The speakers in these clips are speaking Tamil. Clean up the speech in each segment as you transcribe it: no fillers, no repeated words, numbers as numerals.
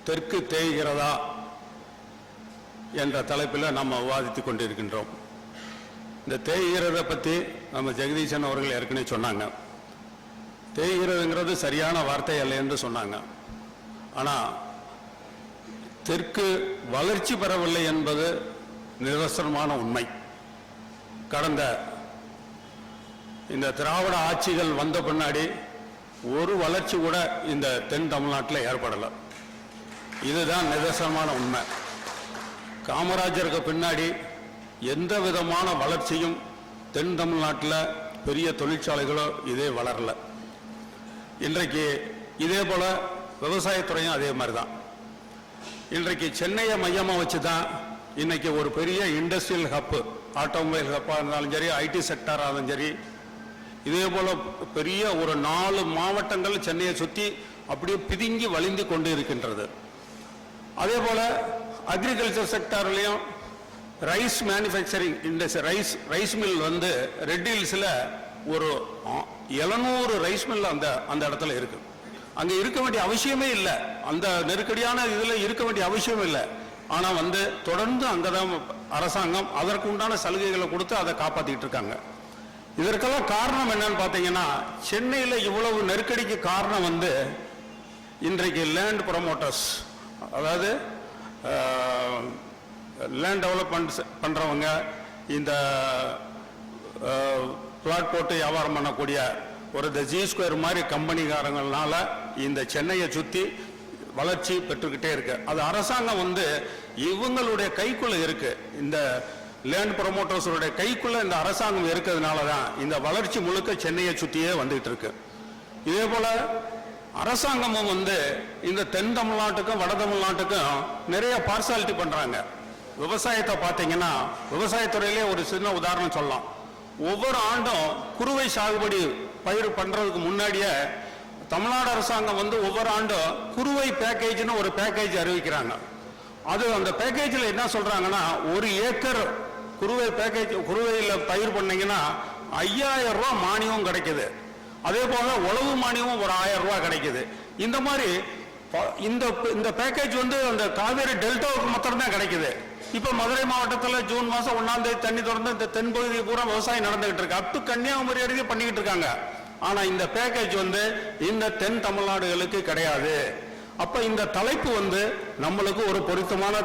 தெற்கு தேய்கிறதா என்ற தலைப்பில் நம்ம விவாதித்துக் கொண்டிருக்கின்றோம். இந்த தேய்கிறத பற்றி நம்ம ஜெகதீசன் அவர்கள் ஏற்கனவே சொன்னாங்க. தேய்கிறதுங்கிறது சரியான வார்த்தை அல்ல என்று சொன்னாங்க. ஆனால் தெற்கு வளர்ச்சி பெறவில்லை என்பது நிதர்சனமான உண்மை. கடந்த இந்த திராவிட ஆட்சிகள் வந்த பின்னாடி ஒரு வளர்ச்சி கூட இந்த தென் தமிழ்நாட்டில் ஏற்படலை. இதுதான் நிதர்சனமான உண்மை. காமராஜருக்கு பின்னாடி எந்த விதமான வளர்ச்சியும் தென் தமிழ்நாட்டில் பெரிய தொழிற்சாலைகளோ இதே வளரல. இன்றைக்கு இதே போல விவசாயத்துறையும் அதே மாதிரி தான். இன்றைக்கு சென்னையை மையமாக வச்சு தான் இன்னைக்கு ஒரு பெரிய இண்டஸ்ட்ரியல் ஹப்பு, ஆட்டோமொபைல் ஹப்பாக இருந்தாலும் சரி, ஐடி செக்டராக இருந்தாலும் சரி, இதே போல பெரிய ஒரு 4 மாவட்டங்கள் சென்னையை சுற்றி அப்படியே பிதுங்கி வழிந்து கொண்டு இருக்கின்றது. அதே போல அக்ரிகல்ச்சர் செக்டர்லையும் rice manufacturing industry, rice mill வந்து ரெட் ஹில்ஸில் ஒரு 700 ரைஸ் மில் அந்த இடத்துல இருக்கு. அங்கே இருக்க வேண்டிய அவசியமே இல்லை, அந்த நெருக்கடியான இதில் இருக்க வேண்டிய அவசியம் இல்லை. ஆனால் வந்து தொடர்ந்து அங்கே தான் அரசாங்கம் அதற்கு உண்டான சலுகைகளை கொடுத்து அதை காப்பாற்றிட்டு இருக்காங்க. இதற்கெல்லாம் காரணம் என்னன்னு பார்த்தீங்கன்னா, சென்னையில் இவ்வளவு நெருக்கடிக்கு காரணம் வந்து இன்றைக்கு லேண்ட் ப்ரமோட்டர்ஸ், அதாவது லேண்ட் டெவலப்மெண்ட் பண்ணுறவங்க, இந்த பிளாட் போட்டு வியாபாரம் பண்ணக்கூடிய ஒரு ஜி ஸ்கொயர் மாதிரி கம்பெனிக்காரங்களால இந்த சென்னையை சுற்றி வளர்ச்சி பெற்றுக்கிட்டே இருக்கு. அது அரசாங்கம் வந்து இவங்களுடைய கைக்குள்ள இருக்கு. இந்த லேண்ட் ப்ரமோட்டர்ஸோடைய கைக்குள்ள இந்த அரசாங்கம் இருக்கிறதுனால தான் இந்த வளர்ச்சி முழுக்க சென்னையை சுற்றியே வந்துட்டு இருக்கு. இதே போல அரசாங்கமும் வந்து இந்த தென் தமிழ்நாட்டுக்கும் வட தமிழ்நாட்டுக்கும் நிறைய பார்சாலிட்டி பண்றாங்க. விவசாயத்தை பார்த்தீங்கன்னா, விவசாயத்துறையிலே ஒரு சின்ன உதாரணம் சொல்லலாம். ஒவ்வொரு ஆண்டும் குறுவை சாகுபடி பயிர் பண்றதுக்கு முன்னாடியே தமிழ்நாடு அரசாங்கம் வந்து ஒவ்வொரு ஆண்டும் குறுவை பேக்கேஜ்னு ஒரு பேக்கேஜ் அறிவிக்கிறாங்க. அது அந்த பேக்கேஜில் என்ன சொல்றாங்கன்னா, 1 ஏக்கர் குறுவை பேக்கேஜ், குறுவையில் பயிர் பண்ணீங்கன்னா 5000 ரூபாய் மானியம் கிடைக்குது. அதே போல உழவு மானியமும் ஒரு 1000 ரூபாய் கிடைக்குது. இந்த மாதிரி இந்த பேக்கேஜ் வந்து அந்த காவேரி டெல்டாவுக்கு மாத்திரம் தான் கிடைக்குது. இப்ப மதுரை மாவட்டத்தில் ஜூன் மாசம் 1ஆம் தேதி தண்ணி திறந்து இந்த தென்பகுதி பூரா விவசாயம் நடந்துகிட்டு இருக்கு. அப் டு கன்னியாகுமரி வரைக்கும் பண்ணிக்கிட்டு இருக்காங்க. ஆனா இந்த பேக்கேஜ் வந்து இந்த தென் தமிழ்நாடுகளுக்கு கிடையாது. அப்ப இந்த தலைப்பு வந்து நம்மளுக்கு ஒரு பொருத்தமான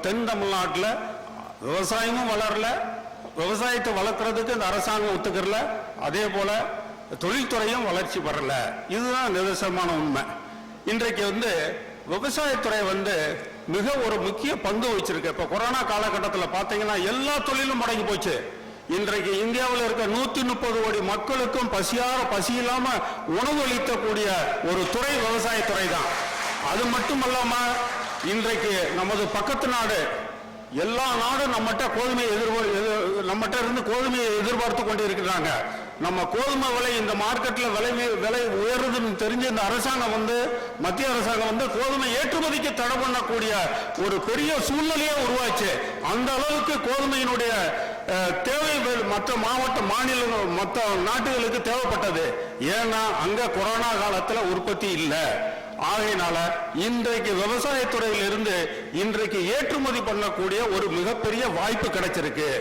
தென் தமிழ்நாட்டில் விவசாயமும் வளரல, விவசாயத்தை வளர்க்கறதுக்கு இந்த அரசாங்கம் ஒத்துக்கறல, அதே போல தொழில்துறையும் வளர்ச்சி பெறல. இதுதான் நிதர்சனமான உண்மை. இன்றைக்கு வந்து விவசாயத்துறை வந்து மிக ஒரு முக்கிய பங்கு வச்சிருக்கு. இப்ப கொரோனா காலகட்டத்தில் பார்த்தீங்கன்னா எல்லா தொழிலும் முடங்கி போச்சு. இன்றைக்கு இந்தியாவில் இருக்க 130 கோடி மக்களுக்கும் பசி இல்லாம உணவு அளிக்கக்கூடிய ஒரு துறை விவசாயத்துறை தான். அது மட்டுமல்லாம இன்றைக்கு நமது பக்கத்து நாடு, எல்லா நாடும் நம்மகிட்ட இருந்து கோதுமையை எதிர்பார்த்து கொண்டு இருக்கிறாங்க. நம்ம கோதுமை விலை இந்த மார்க்கெட்டில் விலை உயர்றதுன்னு தெரிஞ்ச இந்த அரசாங்கம் வந்து, மத்திய அரசாங்கம் வந்து கோதுமை ஏற்றுமதிக்கு தடை பண்ணக்கூடிய ஒரு பெரிய சூழ்நிலையே உருவாச்சு. அந்த அளவுக்கு கோதுமையினுடைய தேவை மற்ற மாநிலங்கள் மற்ற நாட்டுகளுக்கு தேவைப்பட்டது. ஏன்னா அங்க கொரோனா காலத்தில் உற்பத்தி இல்லை. ஆகையினால இன்றைக்கு விவசாயத்துறையில் இருந்து இன்றைக்கு ஏற்றுமதி பண்ணக்கூடிய ஒரு மிகப்பெரிய வாய்ப்பு கிடைச்சிருக்கு.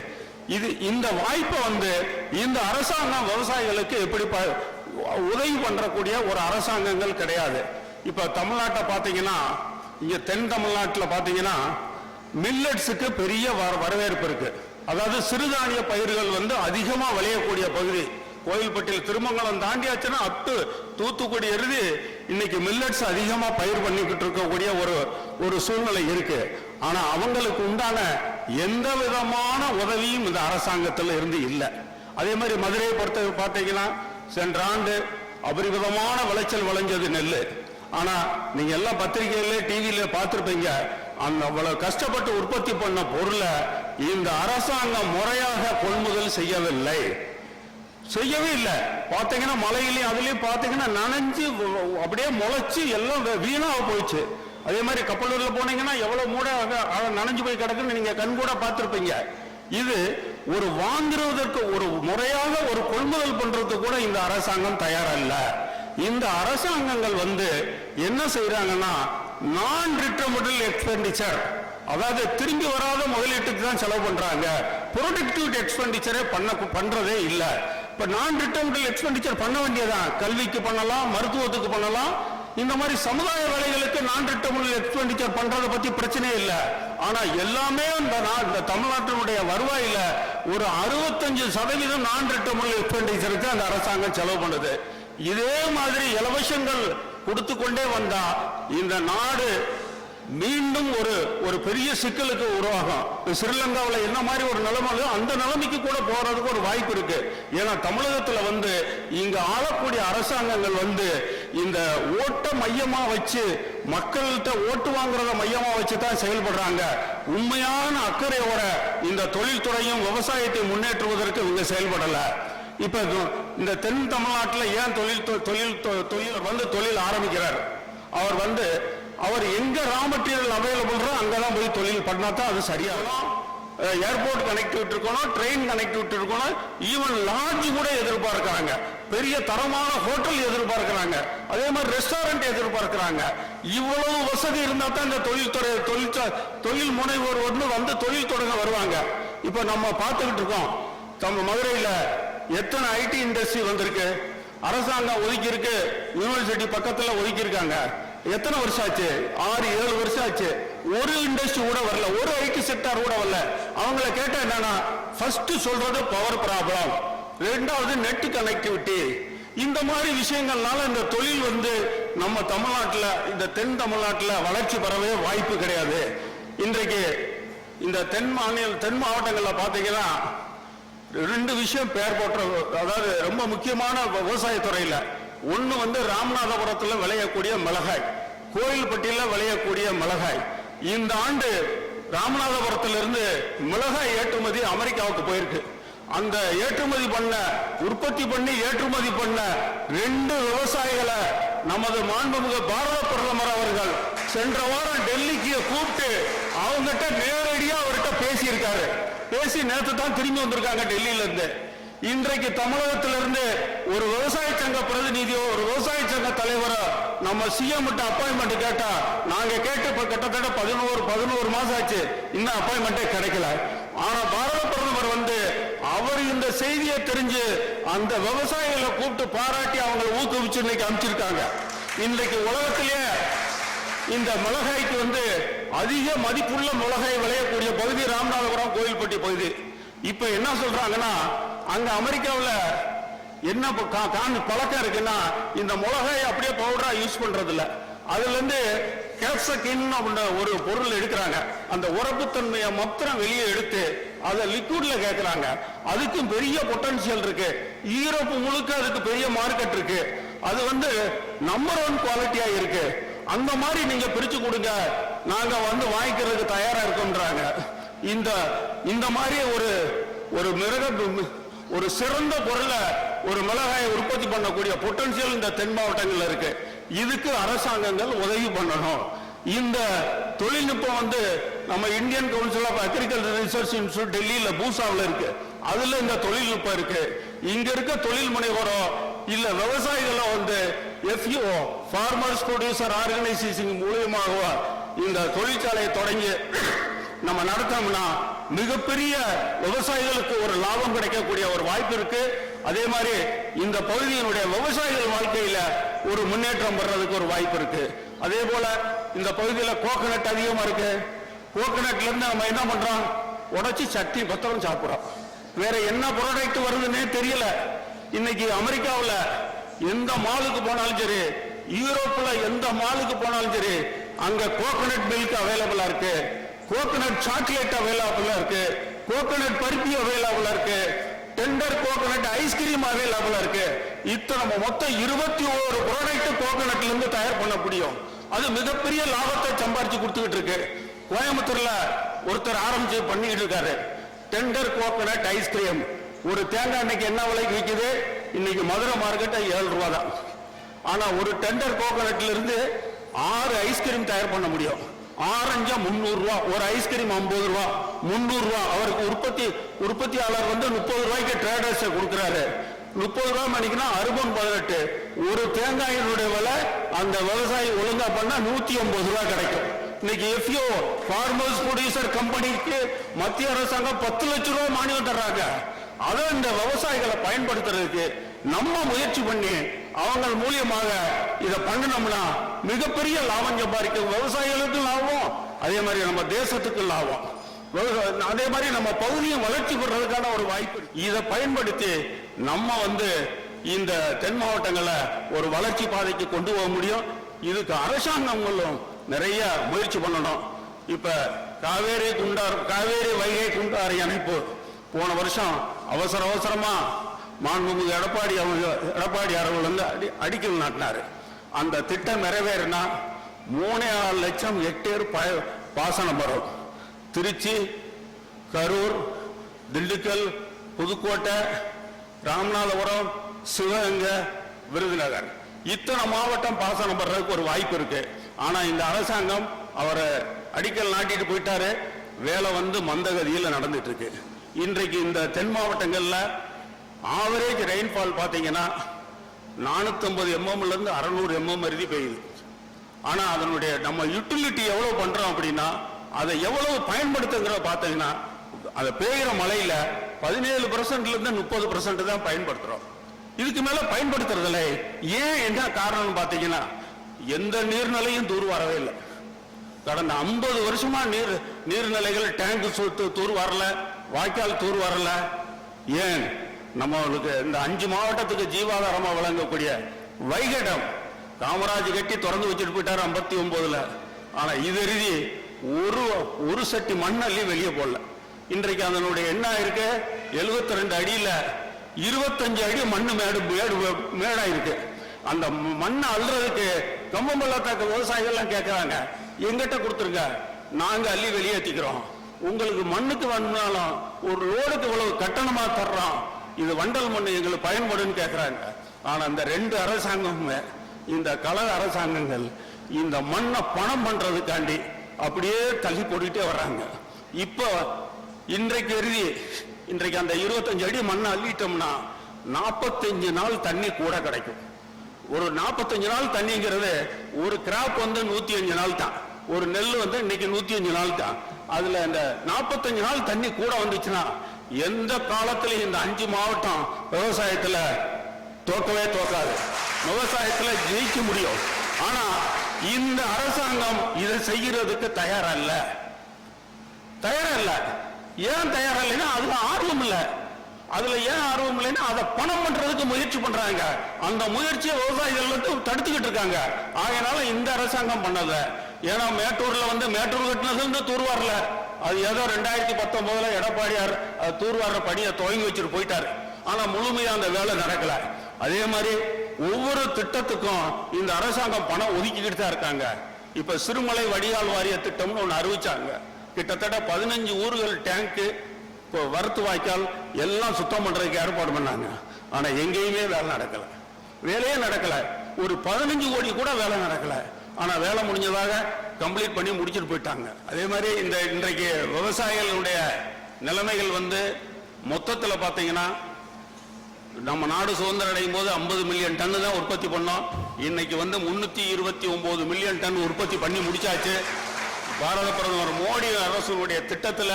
இந்த வாய்ப்பை வந்து இந்த அரசாங்கம் விவசாயிகளுக்கு எப்படி உதவி பண்றக்கூடிய ஒரு அரசாங்கங்கள் கிடையாது. இப்ப தமிழ்நாட்டை பார்த்தீங்கன்னா, இங்க தென் தமிழ்நாட்டில் பார்த்தீங்கன்னா மில்லட்ஸுக்கு பெரிய வரவேற்பு இருக்கு. அதாவது சிறுதானிய பயிர்கள் வந்து அதிகமாக விளையக்கூடிய பகுதி. கோயில்பட்டியில் திருமங்கலம் தாண்டியாச்சுன்னா அட்டு தூத்துக்குடி இறுதி இன்னைக்கு மில்லட்ஸ் அதிகமாக பயிர் பண்ணிக்கிட்டு இருக்கக்கூடிய ஒரு சூழ்நிலை இருக்கு. ஆனா அவங்களுக்கு உண்டான எந்த விதமான உதவியும் இந்த அரசாங்கத்தில் இருந்து இல்லை. அதே மாதிரி மதுரையை பொறுத்த பார்த்தீங்கன்னா சென்ற ஆண்டு அபரிவிதமான விளைச்சல் விளைஞ்சது நெல். ஆனா நீங்க எல்லாம் பத்திரிகையில டிவியில பார்த்திருப்பீங்க, அந்த அவ்வளவு கஷ்டப்பட்டு உற்பத்தி பண்ண பொருளை இந்த அரசாங்கம் முறையாக கொள்முதல் செய்யவே இல்லை. பார்த்தீங்கன்னா மலையிலையும் அதுலயும் பார்த்தீங்கன்னா நனைஞ்சு அப்படியே முளைச்சு எல்லாம் வீணாக போயிடுச்சு. அதே மாதிரி கப்பலூர்ல போனீங்கன்னா எவ்வளவு மூட நனைஞ்சு போய் கிடக்குன்னு நீங்க கண்கூட பார்த்திருப்பீங்க. இது ஒரு வாங்குறதற்கு ஒரு முறையாக ஒரு கொள்முதல் பண்றதுக்கு கூட இந்த அரசாங்கம் தயாரல்ல. இந்த அரசாங்கங்கள் வந்து என்ன செய்யறாங்கன்னா, நான் ரிட்டர்னபிள் எக்ஸ்பெண்டிச்சர், அதாவது திரும்பி வராத முதலீட்டுக்கு தான் செலவு பண்றாங்க. ப்ரொடக்டிவ் எக்ஸ்பெண்டிச்சரே பண்றதே இல்ல. இப்ப நான் ரிட்டர்னபிள் எக்ஸ்பெண்டிச்சர் பண்ண வேண்டியதான். கல்விக்கு பண்ணலாம், மருத்துவத்துக்கு பண்ணலாம், இந்த மாதிரி சமுதாய வேலைகளுக்கு நான் ரிட்டர்னபிள் எக்ஸ்பெண்டிச்சர் பண்றதை பத்தி பிரச்சனையே இல்லை. ஆனா எல்லாமே இந்த தமிழ்நாட்டினுடைய வருவாயில ஒரு 65% நான் ரிட்டர்னபிள் எக்ஸ்பெண்டிச்சருக்கு அந்த அரசாங்கம் செலவு பண்ணுது. இதே மாதிரி இலவசங்கள் கொடுத்து கொண்டே வந்தா இந்த நாடு மீண்டும் ஒரு பெரிய சிக்கலுக்கு உருவாகும். ஸ்ரீலங்காவில் என்ன மாதிரி ஒரு நிலைமை அந்த நிலைமைக்கு கூட போறதுக்கு ஒரு வாய்ப்பு இருக்கு. ஏன்னா தமிழகத்தில் இங்க ஆளக்கூடிய அரசாங்கங்கள் இந்த ஓட்ட மையமா வச்சு மக்கள்கிட்ட ஓட்டு வாங்குறத மையமா வச்சு தான் செயல்படுறாங்க. உண்மையான அக்கறையோட இந்த தொழில்துறையும் விவசாயத்தை முன்னேற்றுவதற்கு இவங்க செயல்படல. இப்ப இந்த தென் தமிழ்நாட்டில் ஏன் தொழில் ஆரம்பிக்கிறார்? அவர் எங்க ரா மெட்டீரியல் அவைலபிள் அங்கதான் போய் தொழில் பண்ணா தான் அது சரியாகும். ஏர்போர்ட் கனெக்டிவிட்டி இருக்கணும், ட்ரெயின் கனெக்டிவிட்டி இருக்கணும், ஈவன் லாட்ஜ் கூட எதிர்பார்க்கிறாங்க, பெரிய தரமான ஹோட்டல் எதிர்பார்க்கிறாங்க, அதே மாதிரி ரெஸ்டாரண்ட் எதிர்பார்க்கிறாங்க. இவ்வளவு வசதி இருந்தா தான் இந்த தொழில் முனைவோர் தொழில் தொடங்க வருவாங்க. இப்ப நம்ம பார்த்துக்கிட்டு இருக்கோம், நம்ம மதுரையில எத்தனை ஐடி இண்டஸ்ட்ரி வந்திருக்கு, அரசாங்கம் ஒதுக்கி இருக்கு, யூனிவர்சிட்டி பக்கத்துல ஒதுக்கி இருக்காங்க. எத்தனை வருஷம் ஆச்சு? 6-7 வருஷம் ஆச்சு. ஒரு இண்டஸ்ட்ரி கூட வரல, ஒரு ஐடி செக்டார் கூட வரல. அவங்கள கேட்டா என்னன்னா, ஃபர்ஸ்ட் சொல்றது பவர் ப்ராப்ளம், ரெண்டாவது நெட் கனெக்டிவிட்டி. இந்த மாதிரி விஷயங்கள்னால இந்த தொழில் நம்ம தமிழ்நாட்டில், இந்த தென் தமிழ்நாட்டில் வளர்ச்சி பெறவே வாய்ப்பு கிடையாது. இன்றைக்கு இந்த தென் மாவட்டங்களில் பார்த்தீங்கன்னா 2 விஷயம் பெயர் போட்ட, அதாவது ரொம்ப முக்கியமான விவசாயத்துறையில். ஒன்று ராமநாதபுரத்தில் விளையக்கூடிய மிளகாய், கோயில்பட்டியில் விளையக்கூடிய மிளகாய். இந்த ஆண்டு ராமநாதபுரத்திலிருந்து மிளகாய் ஏற்றுமதி அமெரிக்காவுக்கு போயிருக்கு. அந்த ஏற்றுமதி உற்பத்தி பண்ணி ஏற்றுமதி பண்ண 2 விவசாயிகளை நமது மாண்புமிகு பாரத பிரதமர் அவர்கள் சென்ற வாரம் டெல்லிக்கு கூப்பிட்டு அவங்ககிட்ட நேரடியா அவர்கிட்ட பேசியிருக்காரு. பேசி நேற்று தான் திரும்பி வந்திருக்காங்க டெல்லியில இருந்து. இன்றைக்கு தமிழகத்திலிருந்து ஒரு விவசாய சங்க பிரதிநிதியோ ஒரு விவசாய சங்க தலைவரோ நம்ம சிஎம் அப்பாயின்மெண்ட் கேட்டா, நாங்க கேட்டு இப்ப கிட்டத்தட்ட 11 மாசம் ஆச்சு, இன்னும் அப்பாயின்மெண்டே கிடைக்கல. ஆனா பாரத பிரதமர் அவர் இந்த செய்தியை தெரிஞ்சு அந்த விவசாயிகளை கூப்பிட்டு பாராட்டி அவங்களை ஊக்குவிச்சு இன்னைக்கு அனுப்பிச்சிருக்காங்க. இன்றைக்கு உலகத்திலேயே இந்த மிளகாய்க்கு அதிக மதிப்புள்ள மிளகாய் விளையக்கூடிய பகுதி ராமநாதபுரம் கோயில்பட்டி பகுதி. இப்ப என்ன சொல்றாங்கன்னா, அங்க அமெரிக்காவில் என்ன பழக்கம் இருக்குன்னா, இந்த மிளகாய் அப்படியே பவுடரா யூஸ் பண்றது இல்ல, அதுல இருந்து கேப்சகின் அப்படின்ற ஒரு பொருள் எடுக்கிறாங்க. அந்த உரப்புத்தன்மையை மொத்தம் வெளியே எடுத்து அதை லிக்விட்ல கேட்கிறாங்க. அதுக்கும் பெரிய பொட்டன்சியல் இருக்கு, ஈரோப்பு முழுக்க அதுக்கு பெரிய மார்க்கெட் இருக்கு. அது நம்பர் 1 குவாலிட்டியா இருக்கு. அந்த மாதிரி நீங்க பிரிச்சு கொடுங்க, நாங்க வாங்கிக்கிறதுக்கு தயாரா இருக்கோம்ன்றாங்க. இந்த மாதிரி ஒரு சிறந்த பொருளை ஒரு மிளகாயை உற்பத்தி பண்ணக்கூடிய பொட்டன்சியல் இந்த தென் மாவட்டங்கள்ல இருக்கு. இதுக்கு அரசாங்கங்கள் உதவி பண்ணணும். இந்த தொழில்நுட்பம் நம்ம Indian council of agriculture research institute டெல்லியில பூசாவில் இருக்கு. அதுல இந்த தொழில்நுட்பம் இருக்கு. இங்க இருக்க தொழில் முனைவோரோ இல்ல விவசாயிகளோ FAO ஃபார்மர்ஸ் ப்ரொடியூசர் ஆர்கனைசேஷன் மூலியமாக இந்த தொழிற்சாலையை தொடங்கி நம்ம நடத்தோம்னா மிகப்பெரிய விவசாயிகளுக்கு ஒரு லாபம் கிடைக்கக்கூடிய ஒரு வாய்ப்பு இருக்கு. அதே மாதிரி இந்த பகுதியினுடைய விவசாயிகள் வாழ்க்கையில ஒரு முன்னேற்றம் வர்றதுக்கு ஒரு வாய்ப்பு இருக்கு. அதே போல இந்த பகுதியில் கோகனட் அதிகமா இருக்கு. கோகனட்ல இருந்து நம்ம என்ன பண்றோம், உடைச்சு சட்னி பத்திரம் சாப்பிடுறோம். வேற என்ன ப்ராடக்ட் வருதுன்னே தெரியல. இன்னைக்கு அமெரிக்காவில் எந்த மாலுக்கு போனாலும் சரி, யூரோப்ல எந்த மாலுக்கு போனாலும் சரி, அங்க கோகனட் மில்க் அவைலபிளா இருக்கு, கோகனட் சாக்லேட் அவைலபிளா இருக்கு, கோகனட் பருப்பி அவைலபிளா இருக்கு, டெண்டர் கோகனட் ஐஸ்கிரீம் அவைலபிளா இருக்கு. இத்தனை மொத்தம் 21 ப்ராடக்ட் கோகனட்ல இருந்து தயார் பண்ண முடியும். அது மிகப்பெரிய லாபத்தை சம்பாதிச்சு கொடுத்துக்கிட்டு இருக்கு. கோயம்புத்தூர்ல ஒருத்தர் ஆரம்பிச்சு பண்ணிட்டு இருக்காரு டெண்டர் கோகனட் ஐஸ்கிரீம். ஒரு தேங்காய் இன்னைக்கு என்ன விலைக்கு விற்குது? இன்னைக்கு மதுரை மார்க்கெட் 7 ரூபா தான். ஆனா ஒரு டெண்டர் கோகனட்ல இருந்து 6 ஐஸ்கிரீம் தயார் பண்ண முடியும். ஆரஞ்சா 300 ரூபா, ஒரு ஐஸ்கிரீம் 50 ரூபா, 300 ரூபா. அவருக்கு உற்பத்தியாளர் 30 ரூபாய்க்கு ட்ரேடர்ஸ் கொடுக்கிறாரு. 30 ரூபாய் மணிக்குன்னா அர்பன் 18, ஒரு தேங்காயினுடைய விலை அந்த விவசாயி ஒழுங்கா பண்ணா 180 ரூபாய் கிடைக்கும். இன்னைக்கு எஃப்ஓ ஃபார்மர்ஸ் ப்ரொடியூசர் கம்பெனிக்கு மத்திய அரசாங்கம் 10 லட்சம் ரூபாய் மானியம் தர்றாங்க. அதை இந்த விவசாயிகளை பயன்படுத்துறதுக்கு நம்ம முயற்சி பண்ணி அவங்க மூலியமாக இதை பண்ணினோம்னா மிகப்பெரிய லாபம் சம்பாதிக்கும். விவசாயிகளுக்கு லாபம், அதே மாதிரி நம்ம தேசத்துக்கு லாபம், அதே மாதிரி நம்ம பகுதியை வளர்ச்சி பெறதுக்கான ஒரு வாய்ப்பு. இதை பயன்படுத்தி நம்ம இந்த தென் மாவட்டங்களை ஒரு வளர்ச்சி பாதைக்கு கொண்டு போக முடியும். இதுக்கு அரசாங்கங்களும் நிறைய முயற்சி பண்ணணும். இப்ப காவேரி வைகை குண்டாறு இணைப்பு போன வருஷம் அவசரமா மாண்புமிகு எடப்பாடி அவர்கள் அடிக்கல் நாட்டினாரு. அந்த திட்டம் நிறைவேறினா 3.4 லட்சம் ஹெக்டேர் பாசனம் வரும். திருச்சி, கரூர், திண்டுக்கல், புதுக்கோட்டை, ராமநாதபுரம், சிவகங்கை, விருதுநகர் இத்தனை மாவட்டம் பாசனம் பெறதுக்கு ஒரு வாய்ப்பு இருக்கு. ஆனா இந்த அரசாங்கம் அவரை அடிக்கல் நாட்டிட்டு போயிட்டாரு. வேலை மந்தகதியில் நடந்துட்டு இருக்கு. இன்றைக்கு இந்த தென் மாவட்டங்கள்ல ஆவரேஜ் ரெயின்ஃபால் பார்த்தீங்கன்னா 450 mm இருந்து 600 mm வரை பெய்யுது. ஆனா அதனுடைய நம்ம யூட்டிலிட்டி எவ்வளவு பண்றோம் அப்படின்னா அதை எவ்வளவு பயன்படுத்துங்கிற பார்த்தீங்கன்னா அதை பெய்கிற மழையில 17% இருந்து 30% தான் பயன்படுத்துறோம். இதுக்கு மேல பயன்படுத்துறதுல ஏன் என்ன காரணம் பார்த்தீங்கன்னா எந்த நீர்நிலையும் தூர் வரவே இல்லை. கடந்த 50 வருஷமா நீர்நிலைகள் டேங்க் தூர் வரல, வாய்க்கால் தூர் வரல. ஏன் நம்மளுக்கு இந்த 5 மாவட்டத்துக்கு ஜீவாதாரமா விளங்கக்கூடிய வைகடம் காமராஜ் கட்டி திறந்து வச்சுட்டு போயிட்டாரு 59ல. ஆனா இது எழுதி ஒரு சட்டி மண் அள்ளி வெளியே போடல. இன்றைக்கு அதனுடைய என்ன இருக்கு 72 அடியில 25 அடி மண்ணு மேடா இருக்கு. அந்த மண்ணை அள்ளுறதுக்கு கம்பம்பள்ளத்தாக்க விவசாயிகள்லாம் கேட்கறாங்க, எங்கிட்ட கொடுத்துருங்க, நாங்க அள்ளி வெளியேற்றிக்கிறோம், உங்களுக்கு மண்ணுக்கு வந்தாலும் ஒரு லோடுக்கு இவ்வளவு கட்டணமா தர்றோம், இது வண்டல் மண் எங்களுக்கு பயன்படும் கேட்கிறாங்க. ஆனா இந்த 2 அரசாங்கமுமே இந்த கழக அரசாங்கங்கள் இந்த மண்ணை பணம் பண்றதுக்காண்டி அப்படியே தள்ளி போட்டுட்டே வர்றாங்க. இப்போ இன்றைக்கு அந்த 25 அடி மண்ணை அள்ளிட்டோம்னா 45 நாள் தண்ணி கூட கிடைக்கும். ஒரு 45 நாள் தண்ணிங்கிறது ஒரு கிராப் 105 நாள் தான். ஒரு நெல் இன்னைக்கு 105 நாள் தான். அதுல இந்த 45 நாள் தண்ணி கூட வந்துச்சுன்னா எந்த காலத்திலும் இந்த 5 மாவட்டம் விவசாயத்துல தோக்கவே தோக்காது, விவசாயத்துல ஜெயிக்க முடியும். ஆனா இந்த அரசாங்கம் இதை செய்யறதுக்கு தயாரா இல்ல. ஏன் தயாரா இல்லைன்னா அதுல ஆர்வம் இல்லை. அதுல ஏன் ஆர்வம் இல்லைன்னா அதை பணம் பண்றதுக்கு முயற்சி பண்றாங்க. அந்த முயற்சியை விவசாயிகள் தடுத்துக்கிட்டு இருக்காங்க. ஆகையினால இந்த அரசாங்கம் பண்ணல. ஏன்னா மேட்டூர்ல மேட்டூர் கட்டினது தூர் வரல. அது ஏதோ 2019ல எடப்பாடியார் தூர்வார பணியை துவங்கி வச்சுட்டு போயிட்டாரு. ஆனா முழுமையா அந்த வேலை நடக்கல. அதே மாதிரி ஒவ்வொரு திட்டத்துக்கும் இந்த அரசாங்கம் பணம் ஒதுக்கிக்கிட்டு தான் இருக்காங்க. இப்ப சிறுமலை வடிகால் வாரிய திட்டம்னு ஒண்ணு அறிவிச்சாங்க. கிட்டத்தட்ட 15 ஊர்கள் டேங்க், வரத்து வாய்க்கால் எல்லாம் சுத்தம் பண்றதுக்கு ஏற்பாடு பண்ணாங்க. ஆனா எங்கேயுமே வேலையே நடக்கல. ஒரு 15 கோடி கூட வேலை நடக்கல. ஆனா வேலை முடிஞ்சதாக கம்ப்ளீட் பண்ணி முடிச்சுட்டு போயிட்டாங்க. அதே மாதிரி இன்றைக்கு விவசாயிகளுடைய நிலைமைகள் மொத்தத்தில் பார்த்தீங்கன்னா நம்ம நாடு சுதந்திரம் அடையும் போது 50 மில்லியன் டன் தான் உற்பத்தி பண்ணோம். இன்னைக்கு 329 மில்லியன் டன் உற்பத்தி பண்ணி முடிச்சாச்சு. பாரத பிரதமர் மோடி அரசுடைய திட்டத்தில்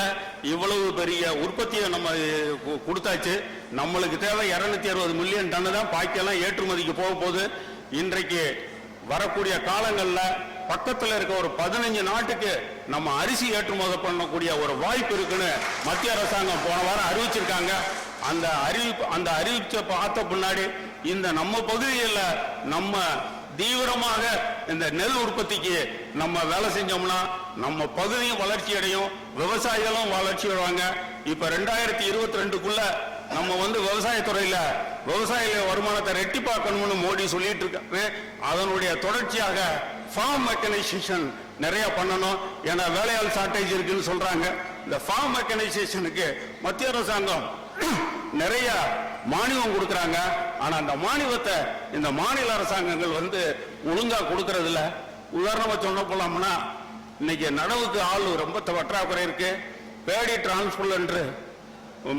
இவ்வளவு பெரிய உற்பத்தியை நம்ம கொடுத்தாச்சு. நம்மளுக்கு தேவை 260 மில்லியன் டன் தான். பாக்கியெல்லாம் ஏற்றுமதிக்கு போக போகுது. இன்றைக்கு வரக்கூடிய காலங்களில் பக்கத்தில் இருக்க ஒரு 15 நாட்டுக்கு நம்ம அரிசி ஏற்றுமதி பண்ணக்கூடிய ஒரு வாய்ப்பு இருக்குன்னு மத்திய அரசாங்கம் போன வாரம் அறிவிச்சிருக்காங்க. அந்த அறிவிச்ச பார்த்த பின்னாடி இந்த நம்ம பகுதியில் நம்ம தீவிரமாக இந்த நெல் உற்பத்திக்கு நம்ம வேலை செஞ்சோம்னா நம்ம பகுதியும் வளர்ச்சி அடையும், விவசாயிகளும் வளர்ச்சி அடைவாங்க. இப்ப 2022க்குள்ள நம்ம விவசாயத்துறையில விவசாயிகள வருமானத்தை ரெட்டிப்பாக்கணும்னு மோடி சொல்லிட்டு இருக்காரு. அதனுடைய தொடர்ச்சியாக ஃபார்ம் மெக்கனைசேஷன் நிறைய பண்ணணும். ஏன்னா வேலையாள் ஷார்டேஜ் இருக்குன்னு சொல்றாங்க. இந்த ஃபார்ம் மெக்கனைசேஷனுக்கு மத்திய அரசாங்கம் நிறைய மானியம் கொடுக்கறாங்க. ஆனா அந்த மானியத்தை இந்த மாநில அரசாங்கங்கள் ஒழுங்கா கொடுக்கறது இல்ல. உதாரணமா சொன்ன போலாம்னா இன்னைக்கு நடவுக்கு ஆள் ரொம்ப பற்றாக்குறை இருக்கு. பேடி டிரான்ஸ்பிளண்ட்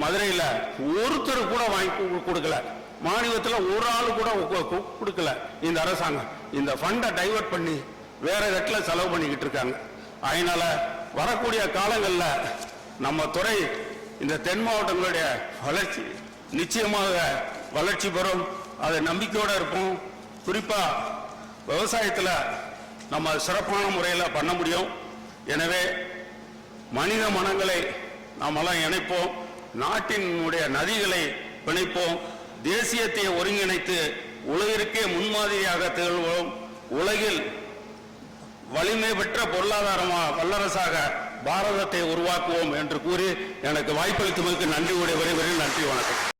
மதுரையில ஒருத்தர் கூட வாங்கி கொடுக்கல. மாநிலத்தில் ஒரு ஆள் கூட கொடுக்கல இந்த அரசாங்கம். இந்த ஃபண்டை டைவர்ட் பண்ணி வேற இடத்துல செலவு பண்ணிக்கிட்டு இருக்காங்க. அதனால வரக்கூடிய காலங்களில் நம்ம துறை இந்த தென் மாவட்டங்களுடைய வளர்ச்சி நிச்சயமாக வளர்ச்சி பெறும். அதை நம்பிக்கையோடு இருப்போம். குறிப்பா விவசாயத்தில் நம்ம சிறப்பான முறையில் பண்ண முடியும். எனவே மனித மனங்களை நாமெல்லாம் இணைப்போம், நாட்டினுடைய நதிகளை பிணைப்போம், தேசியத்தை ஒருங்கிணைத்து உலகிற்கே முன்மாதிரியாக திகழ்வோம். உலகில் வலிமை பெற்ற பொருளாதாரமாக வல்லரசாக பாரதத்தை உருவாக்குவோம் என்று கூறி எனக்கு வாய்ப்பளித்தமைக்கு நன்றி விடைபெறுகிறேன். நன்றி, வணக்கம்.